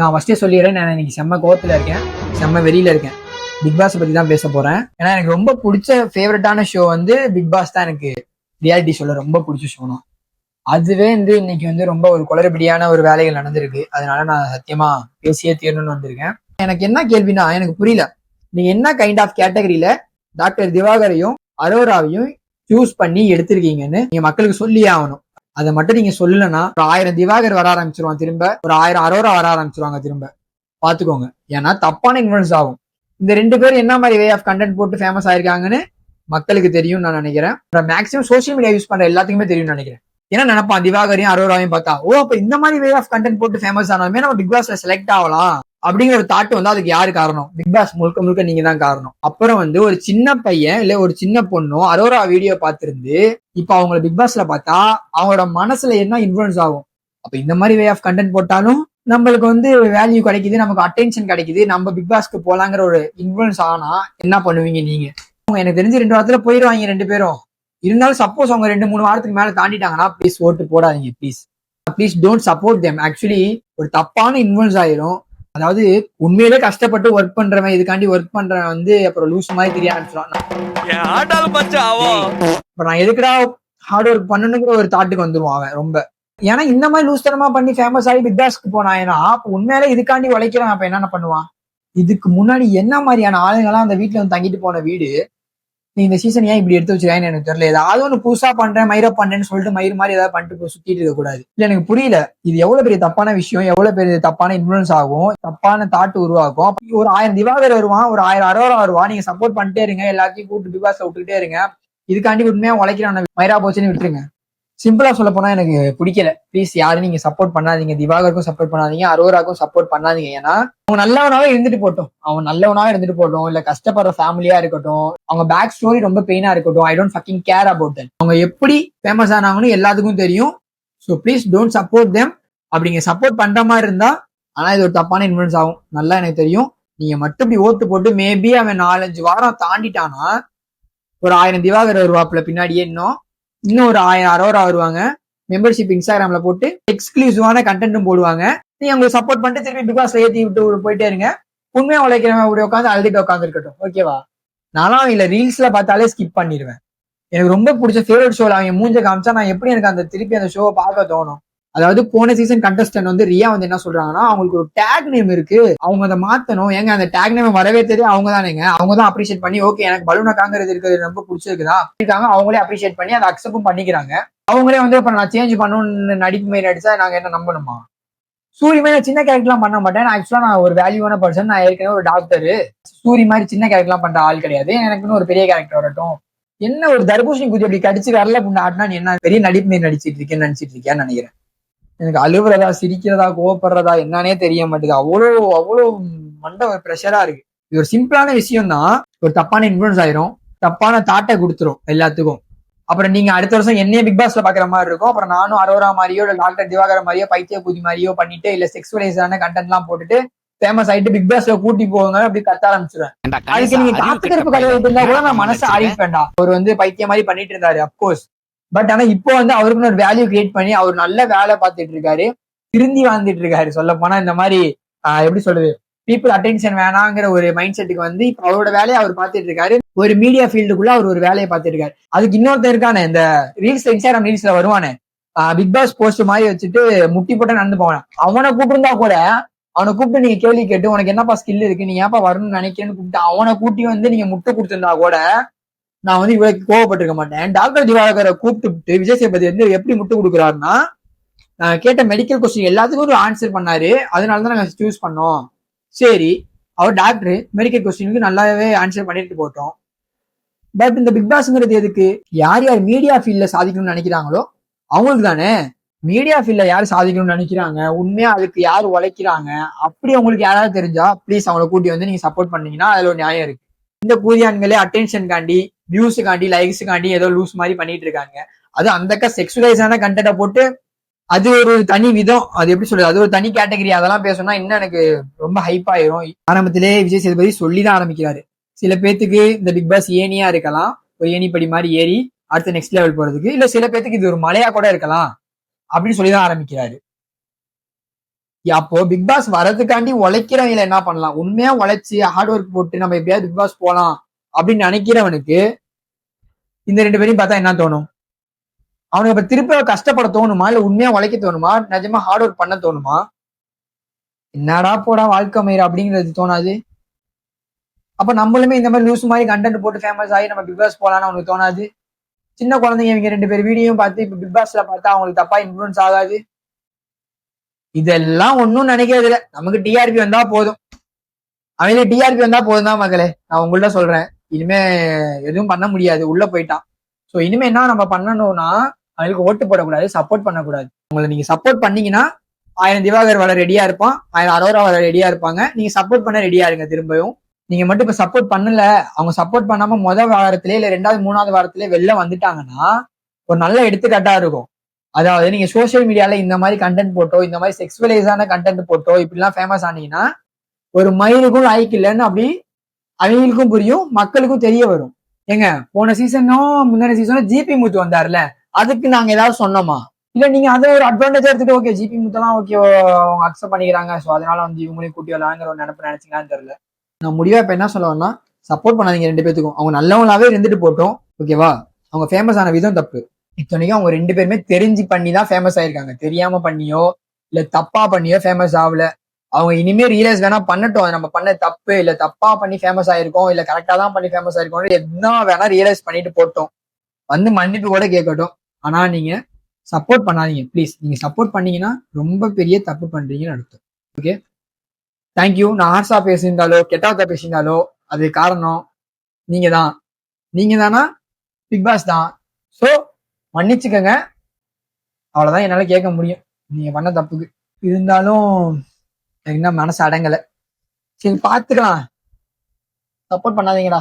நான் ஃபர்ஸ்டே சொல்லிடுறேன், நான் இன்னைக்கு செம்ம கோவத்துல இருக்கேன், செம்ம வெறியில இருக்கேன். பிக் பாஸ் பத்தி தான் பேச போறேன். ஏன்னா எனக்கு ரொம்ப பிடிச்ச ஃபேவரட்டான ஷோ வந்து பிக் பாஸ் தான். எனக்கு ரியாலிட்டி ஷோல ரொம்ப பிடிச்ச ஷோனா அதுவே இன்னைக்கு ரொம்ப ஒரு குளறுபடியான ஒரு வேலைகள் நடந்திருக்கு. அதனால நான் சத்தியமா பேசியே தீரணும்னு வந்திருக்கேன். எனக்கு என்ன கேள்வினா, எனக்கு புரியல, நீங்க என்ன கைண்ட் ஆஃப் கேட்டகரியில டாக்டர் திவாகரையும் அரோராவையும் சூஸ் பண்ணி எடுத்திருக்கீங்கன்னு நீங்க மக்களுக்கு சொல்லியே ஆகணும். அதை மட்டும் நீங்க சொல்லலன்னா ஒரு 1000 திவாகர் வர ஆரம்பிச்சிருவாங்க, திரும்ப ஒரு 1000 அரோரா வர ஆரம்பிச்சிருவாங்க திரும்ப. பாத்துக்கோங்க, ஏன்னா தப்பான இன்ஃபுளுன்ஸ் ஆகும். இந்த 2 பேரும் என்ன மாதிரி வே ஆஃப் கண்டென்ட் போட்டு ஃபேமஸ் ஆயிருக்காங்கன்னு மக்களுக்கு தெரியும் நான் நினைக்கிறேன். மேக்ஸிமம் சோசியல் மீடியா யூஸ் பண்ற எல்லாத்துக்குமே தெரியும் நினைக்கிறேன். ஏன்னா நினைப்பான் திவாகரையும் அரோராவையும் பார்த்தா, ஓ அப்ப இந்த மாதிரி வே ஆஃப் கண்டென்ட் போட்டு ஃபேமஸ் ஆனாலுமே நம்ம பிக் பாஸ்ல செலக்ட் ஆகலாம் அப்படிங்கிற ஒரு தாட் அதுக்கு யாரு காரணம்? பிக் பாஸ் முழுக்க முழுக்க நீங்க தான் காரணம். அப்புறம் ஒரு சின்ன பையன் இல்ல ஒரு சின்ன பொண்ணும் அரோரா வீடியோ பார்த்திருந்து இப்ப அவங்களை பிக் பாஸ்ல பார்த்தா அவங்களோட மனசுல என்ன இன்ஃபுளுன்ஸ் ஆகும்? அப்ப இந்த மாதிரி வே ஆஃப் கண்டென்ட் போட்டாலும் நம்மளுக்கு வேல்யூ கிடைக்குது, நமக்கு அட்டென்ஷன் கிடைக்குது, நம்ம பிக் பாஸ்க்கு போலாங்கிற ஒரு இன்ஃபுளுன்ஸ் ஆனா என்ன பண்ணுவீங்க நீங்க? எனக்கு தெரிஞ்சு 2 வாரத்துல போயிடுவாங்க 2 பேரும். இருந்தாலும் சப்போஸ் அவங்க 2-3 வாரத்துக்கு மேல தாண்டிட்டாங்கன்னா ப்ளீஸ் ஓட்டு போடாதீங்க. Please don't support them. Actually ஒரு தப்பான இன்ஃபுளுன்ஸ் ஆயிரும். அதாவது உண்மையிலே கஷ்டப்பட்டு ஒர்க் பண்றவன் இதுக்காண்டி ஒர்க் பண்றவன் அப்புறம் லூஸ் மாதிரி தெரிய ஆரம்பிச்சிடும். நான் எதுக்குடா ஹார்ட் ஒர்க் பண்ணணுங்கிற ஒரு தாட்டுக்கு வந்துருவான் அவன் ரொம்ப. ஏன்னா இந்த மாதிரி லூஸ் தரமா பண்ணி ஃபேமஸ் ஆகி பிக் பாஸ்க்கு போனாங்கன்னா அப்ப உண்மையிலே இதுக்காண்டி உழைக்கிறவன் அப்ப என்னென்ன பண்ணுவான்? இதுக்கு முன்னாடி என்ன மாதிரியான ஆளுங்கெல்லாம் அந்த வீட்டுல தங்கிட்டு போன வீடு நீ இந்த சீசன் ஏன் இப்படி எடுத்து வச்சிருக்கான்னு எனக்கு தெரியல. ஏதாவது ஒன்று புதுசா பண்றேன் மயிரை பண்றேன்னு சொல்லிட்டு மயிறு மாதிரி ஏதாவது பண்ணிட்டு சுத்திட்டு இருக்க கூடாது. இல்ல எனக்கு புரியல, இது எவ்வளவு பெரிய தப்பான விஷயம், எவ்வளவு பெரிய தப்பான இன்ஃபுளுன்ஸ் ஆகும், தப்பான தாட்டு உருவாக்கும். ஒரு 1000 திவாகர் வருவான், ஒரு 1000 அரோரா வருவான், நீங்க சப்போர்ட் பண்ணிட்டே இருங்க, எல்லாத்தையும் கூப்பிட்டு பிக் பாஸ்ல விட்டுக்கிட்டே இருங்க. இதுக்காண்டி உண்மையா உழைக்கிறான் மயிரா போச்சுன்னு விட்டுருங்க. சிம்பிளா சொல்ல போனா எனக்கு பிடிக்கல. ப்ளீஸ் யாரும் நீங்க சப்போர்ட் பண்ணாதீங்க, திவாகருக்கும் சப்போர்ட் பண்ணாதீங்க, அரோராக்கும் சப்போர்ட் பண்ணாதீங்க. ஏன்னா அவங்க நல்லவனாவே இருந்துட்டு போட்டோம், இல்ல கஷ்டப்படுற ஃபேமிலியா இருக்கட்டும், அவங்க பேக் ஸ்டோரி ரொம்ப பெயினா இருக்கட்டும், I don't fucking care about that. அவங்க எப்படி ஃபேமஸ் ஆனாங்கன்னு எல்லாத்துக்கும் தெரியும். So please don't support them. அப்படிங்க சப்போர்ட் பண்ற மாதிரி இருந்தா ஆனா இது ஒரு தப்பான இன்ஃபுளுன்ஸ் ஆகும், நல்லா எனக்கு தெரியும். நீங்க மட்டும் இப்படி ஓட்டு போட்டு மேபி அவன் 4-5 வாரம் தாண்டிட்டானா ஒரு 1000 திவாகர் வருவாப்புல பின்னாடியே, இன்னும் ஒரு 1000 அரோரா வருவாங்க. மெம்பர்ஷிப் இன்ஸ்டாகிராம்ல போட்டு எக்ஸ்க்ளூசிவான கண்டென்ட்டும் போடுவாங்க. நீங்க உங்களுக்கு சப்போர்ட் பண்ணிட்டு திருப்பி பிக் பாஸ் ஏற்றி விட்டு போயிட்டே இருங்க. உண்மையா உழைக்கிறவன் அப்படி உட்காந்து அழுதுட்டு உட்காந்து இருக்கட்டும், ஓகேவா? நானும் இல்ல ரீல்ஸ்ல பார்த்தாலே ஸ்கிப் பண்ணிடுவேன். எனக்கு ரொம்ப பிடிச்ச ஃபேவரட் ஷோல அவங்க மூஞ்ச காமிச்சா நான் எப்படி எனக்கு திருப்பி அந்த ஷோவை பார்க்க தோணும்? அதாவது போன சீசன் கண்டஸ்டன்ட் ரியா என்ன சொல்றாங்கன்னா, அவங்களுக்கு ஒரு டேக் நேம் இருக்கு, அவங்க அதை மாத்தணும். ஏங்க அந்த டேக் நேம் வரவே தெரியும் அவங்க தானேங்க, அவங்க தான் அப்ரிஷியேட் பண்ணி ஓகே எனக்கு பலூனை காங்கிறது இருக்கிறது ரொம்ப பிடிச்சிருக்குதா இருக்காங்க, அவங்களே அப்ரிஷியேட் பண்ணி அதை அக்செப்டும் பண்ணிக்கிறாங்க. அவங்களே இப்ப நான் சேஞ்ச் பண்ணணும்னு நடிப்பு மாதிரி நடிச்சா நாங்க என்ன நம்பணுமா? சூரி மாதிரி சின்ன கேரக்டர்லாம் பண்ண மாட்டேன். ஆக்சுவலா நான் ஒரு வேல்யூவான பர்சன், நான் ஏற்கனவே ஒரு டாக்டர். சூரி மாதிரி சின்ன கேரக்டர்லாம் பண்ற ஆள் கிடையாது. எனக்குன்னு ஒரு பெரிய கேரக்டர் வரட்டும். என்ன ஒரு தர்பூசணி குதி அப்படி கடிச்சு வரல புண்ணு ஆட்டினா நீ என்ன பெரிய நடிப்பு மாரி நடிச்சிட்டு இருக்கேன்னு நினைக்கிறேன். எனக்கு அழுவுறதா சிரிக்கிறதா கோவப்படுறதா என்னன்னே தெரிய மாட்டேது. அவ்வளோ மண்ட ஒரு ப்ரெஷரா இருக்கு. இது ஒரு சிம்பிளான விஷயம் தான், ஒரு தப்பான இன்ஃபுளுன்ஸ் ஆயிரும், தப்பான தாட்டை கொடுத்துரும் எல்லாத்துக்கும். அப்புறம் நீங்க அடுத்த வருஷம் என்னையே பிக் பாஸ்ல பாக்குற மாதிரி இருக்கும். அப்புறம் நானும் அரோரா மாதிரியோ இல்ல டாக்டர் திவாகர் மாதிரியோ பைத்திய கூதி மாதிரியோ பண்ணிட்டு இல்ல செக்ஸுவலைஸான கண்டென்ட் எல்லாம் போட்டுட்டு ஃபேமஸ் ஆயிட்டு பிக் பாஸ்ல கூட்டி போவாங்க அப்படி கத்த ஆரம்பிச்சிருவேன். அதுக்கு நீங்க காத்துக்கருப்பு கதையிட்டு இருந்தா கூட நான் மனசை ஆரம்பிப்பேன்டா. அவர் பைத்திய மாதிரி பண்ணிட்டு இருந்தாரு அப்கோர்ஸ். பட் ஆனா இப்போ அவருக்குன்னு ஒரு வேல்யூ கிரியேட் பண்ணி அவர் நல்ல வேலை பார்த்துட்டு இருக்காரு, திருந்தி வாழ்ந்துட்டு இருக்காரு. சொல்ல போனா இந்த மாதிரி எப்படி சொல்றது, பீப்புள் அட்டென்ஷன் வேணாங்கிற ஒரு மைண்ட் செட்டுக்கு இப்ப அவரோட வேலையை அவர் பார்த்துட்டு இருக்காரு. ஒரு மீடியா ஃபீல்டுக்குள்ள அவர் ஒரு வேலையை பார்த்துட்டு இருக்காரு. அதுக்கு இன்னொருத்தர் இருக்கானே, இந்த ரீல்ஸ் இன்ஸ்டாகிராம் ரீல்ஸ்ல வருவானே, பிக் பாஸ் போஸ்ட் மாதிரி வச்சுட்டு முட்டி போட்டு நடந்து போவான். அவனை கூப்பிட்டுருந்தா கூட அவனை கூப்பிட்டு நீங்க கேள்வி கேட்டு உனக்கு என்னப்பா ஸ்கில் இருக்கு, நீ ஏப்பா வரணும்னு நினைக்கிறேன்னு கூப்பிட்டு அவனை கூட்டி நீங்க முட்டை கொடுத்துருந்தா கூட நான் இவ்வளவு கோவப்பட்டிருக்க மாட்டேன். டாக்டர் திவாகரை கூப்பிட்டு விஜய் சேதுபதி எப்படி முட்டு கொடுக்குறாருன்னா, கேட்ட மெடிக்கல் கொஸ்டின் எல்லாத்துக்கும் ஒரு ஆன்சர் பண்ணாரு, அதனாலதான் நாங்க சூஸ் பண்ணோம். சரி, அவர் டாக்டர், மெடிக்கல் கொஸ்டினுக்கு நல்லாவே ஆன்சர் பண்ணிட்டு போட்டோம். பட் இந்த பிக் பாஸ்ங்கிறது எதுக்கு? யார் யார் மீடியா ஃபீல்ட்ல சாதிக்கணும்னு நினைக்கிறாங்களோ அவங்களுக்கு தானே. மீடியா ஃபீல்ட்ல யார் சாதிக்கணும்னு நினைக்கிறாங்க, உண்மையா அதுக்கு யார் உழைக்கிறாங்க, அப்படி உங்களுக்கு யாராவது தெரிஞ்சா ப்ளீஸ் அவங்களை கூட்டி நீங்க சப்போர்ட் பண்ணீங்கன்னா அதுல ஒரு நியாயம் இருக்கு. இந்த கூதியான்களே அட்டென்ஷன்காண்டி வியூஸுக்காண்டி லைக்ஸுக்காண்டி ஏதோ லூஸ் மாதிரி பண்ணிட்டு இருக்காங்க. அது அந்த செக்ஸுவலைஸான கண்டென்ட்டை போட்டு அது ஒரு தனி விதம், அது எப்படி சொல்றது, அது ஒரு தனி கேட்டகரி. அதெல்லாம் பேசணும்னா இன்னும் எனக்கு ரொம்ப ஹைப் ஆயிரும். ஆரம்பத்திலே விஜய் சேதுபதி சொல்லிதான் ஆரம்பிக்கிறாரு, சில பேத்துக்கு இந்த பிக் பாஸ் ஏனியா இருக்கலாம், ஒரு ஏணிப்படி மாதிரி ஏறி அடுத்த நெக்ஸ்ட் லெவல் போறதுக்கு, இல்ல சில பேத்துக்கு இது ஒரு மலையா கூட இருக்கலாம் அப்படின்னு சொல்லிதான் ஆரம்பிக்கிறாரு. அப்போ பிக் பாஸ் வரதுக்காண்டி உழைக்கிறவங்கள என்ன பண்ணலாம்? உண்மையா உழைச்சு ஹார்ட் ஒர்க் போட்டு நம்ம எப்படியாவது பிக் பாஸ் போலாம் அப்படின்னு நினைக்கிறவனுக்கு இந்த 2 பேரையும் பார்த்தா என்ன தோணும்? அவனுக்கு இப்ப திருப்பி கஷ்டப்பட தோணுமா? இல்ல உண்மையா உழைக்க தோணுமா? நிஜமா ஹார்ட் ஒர்க் பண்ண தோணுமா? என்னடா போடா வாழ்க்கை மயிர் அப்படிங்கிறது தோணாது. அப்ப நம்மளுமே இந்த மாதிரி லூஸ் மாதிரி கண்டென்ட் போட்டு ஃபேமஸ் ஆகி நம்ம பிக் பாஸ் போலான்னு அவனுக்கு தோணாது. சின்ன குழந்தைங்க இவங்க 2 பேர் வீடியோ பார்த்து இப்ப பிக் பாஸ்ல பார்த்தா அவங்களுக்கு தப்பா இன்ஃபுளுன்ஸ் ஆகாது. இதெல்லாம் ஒன்னும் நினைக்கிறது இல்ல. நமக்கு டிஆர்பி வந்தா போதும். அவங்களுக்கு டிஆர்பி வந்தா போதும் தான் மக்களே. நான் உங்கள்ட்ட சொல்றேன். இனிமே எதுவும் பண்ண முடியாது. உள்ள போயிட்டான். சோ இனிமே என்ன நம்ம பண்ணணும்னா அவங்களுக்கு ஓட்டு போடக்கூடாது, சப்போர்ட் பண்ணக்கூடாது. உங்களை நீங்க சப்போர்ட் பண்ணீங்கன்னா 1000 திவாகர் வர ரெடியா இருப்பான், 1000 அரோரா வர ரெடியா இருப்பாங்க. நீங்க சப்போர்ட் பண்ண ரெடியா இருங்க. திரும்பவும் நீங்க மட்டும் இப்ப சப்போர்ட் பண்ணல, அவங்க சப்போர்ட் பண்ணாம முதல் வாரத்திலே இல்ல 2வது 3வது வாரத்திலே வெளில வந்துட்டாங்கன்னா ஒரு நல்ல எடுத்துக்காட்டா இருக்கும். அதாவது நீங்க சோசியல் மீடியால இந்த மாதிரி கண்டென்ட் போட்டோ, இந்த மாதிரி செக்ஸுவலைஸான கண்டென்ட் போட்டோ இப்படிலாம் ஃபேமஸ் ஆனீங்கன்னா ஒரு மயிலுக்கும் லாய்க்கு இல்லைன்னு அப்படி அவங்களுக்கும் புரியும், மக்களுக்கும் தெரிய வரும். ஏங்க போன சீசனும் முந்தின சீசனும் ஜிபி முத்து வந்தாருல, அதுக்கு நாங்க ஏதாவது சொன்னோமா? இல்ல நீங்க அதை ஒரு அட்வான்டேஜ் எடுத்துட்டு ஓகே ஜிபி முத்தெல்லாம் ஓகே அவங்க அக்செப்ட் பண்ணிக்கிறாங்க, ஸோ அதனால வந்து இவங்களையும் கூட்டி வரலாங்கிற ஒரு நினைப்பு நினைச்சீங்களான்னு தெரியல. நான் முடிவா இப்ப என்ன சொல்லுவேன்னா, சப்போர்ட் பண்ணாதீங்க 2 பேத்துக்கும். அவங்க நல்லவங்களாவே இருந்துட்டு போட்டோம், ஓகேவா? அவங்க ஃபேமஸ் ஆன விதம் தப்பு. இத்தனைக்கும் அவங்க 2 பேருமே தெரிஞ்சு பண்ணி தான் ஃபேமஸ் ஆயிருக்காங்க. தெரியாம பண்ணியோ இல்ல தப்பா பண்ணியோ ஃபேமஸ் ஆகல. அவங்க இனிமே ரியலைஸ் வேணா பண்ணட்டும், நம்ம பண்ண தப்பு இல்ல தப்பா பண்ணி ஃபேமஸ் ஆயிருக்கோம் இல்ல கரெக்டா தான் பண்ணி ஃபேமஸ் ஆயிருக்கோம் என்ன வேணா ரியலைஸ் பண்ணிட்டு போட்டோம், வந்து மன்னிப்பு கூட கேட்கட்டும். ஆனா நீங்க சப்போர்ட் பண்ணாதீங்க ப்ளீஸ். நீங்க சப்போர்ட் பண்ணீங்கன்னா ரொம்ப பெரிய தப்பு பண்றீங்கன்னு அர்த்தம். Okay, thank you. நான் ஹார்ஸா பேசியிருந்தாலோ கெட்டாவத்தா பேசியிருந்தாலோ அது காரணம் நீங்க தான். நீங்க தானா பிக் பாஸ் தான். ஸோ மன்னிச்சுக்கங்க, அவ்வளவுதான் என்னால கேட்க முடியும் நீங்க பண்ண தப்புக்கு. இருந்தாலும் எனக்கு என்ன மனசு அடங்கலை. சரி பாத்துக்கலாம், சப்போர்ட் பண்ணாதீங்கடா.